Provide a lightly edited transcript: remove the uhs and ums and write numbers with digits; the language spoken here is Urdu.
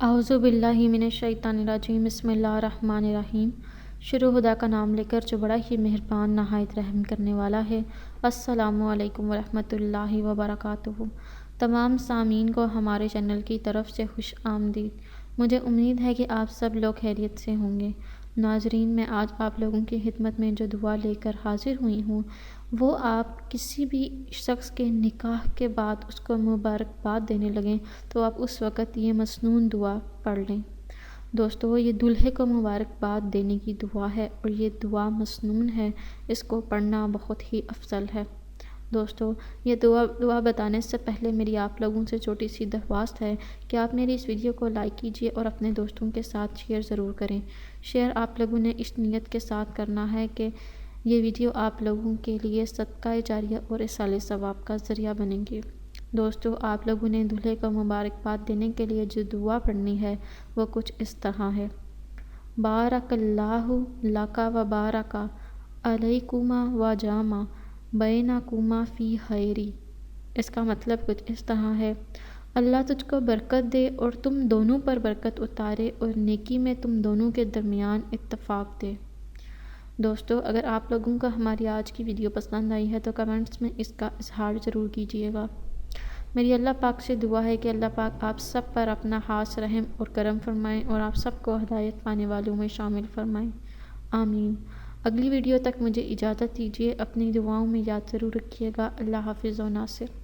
اعوذ باللہ من الشیطان الرجیم، بسم اللہ الرحمن الرحیم۔ شروع خدا کا نام لے کر جو بڑا ہی مہربان نہایت رحم کرنے والا ہے۔ السلام علیکم ورحمۃ اللہ وبرکاتہ۔ تمام سامعین کو ہمارے چینل کی طرف سے خوش آمدید۔ مجھے امید ہے کہ آپ سب لوگ خیریت سے ہوں گے۔ ناظرین، میں آج آپ لوگوں کی خدمت میں جو دعا لے کر حاضر ہوئی ہوں وہ آپ کسی بھی شخص کے نکاح کے بعد اس کو مبارکباد دینے لگیں تو آپ اس وقت یہ مسنون دعا پڑھ لیں۔ دوستو، یہ دلہے کو مبارکباد دینے کی دعا ہے اور یہ دعا مسنون ہے، اس کو پڑھنا بہت ہی افضل ہے۔ دوستو، یہ دعا بتانے سے پہلے میری آپ لوگوں سے چھوٹی سی درخواست ہے کہ آپ میری اس ویڈیو کو لائک کیجئے اور اپنے دوستوں کے ساتھ شیئر ضرور کریں۔ شیئر آپ لوگوں نے اس نیت کے ساتھ کرنا ہے کہ یہ ویڈیو آپ لوگوں کے لیے صدقہ جاریہ اور ایصال ثواب کا ذریعہ بنے گی۔ دوستو، آپ لوگوں نے دلہے کو مبارکباد دینے کے لیے جو دعا پڑھنی ہے وہ کچھ اس طرح ہے: بارک اللہ لک و بارک علیکما و جمع بینکما فی خیر۔ اس کا مطلب کچھ اس طرح ہے: اللہ تجھ کو برکت دے اور تم دونوں پر برکت اتارے اور نیکی میں تم دونوں کے درمیان اتفاق دے۔ دوستو، اگر آپ لوگوں کو ہماری آج کی ویڈیو پسند آئی ہے تو کمنٹس میں اس کا اظہار ضرور کیجیے گا۔ میری اللہ پاک سے دعا ہے کہ اللہ پاک آپ سب پر اپنا خاص رحم اور کرم فرمائیں اور آپ سب کو ہدایت پانے والوں میں شامل فرمائیں، آمین۔ اگلی ویڈیو تک مجھے اجازت دیجیے، اپنی دعاؤں میں یاد ضرور رکھیے گا۔ اللہ حافظ و ناصر۔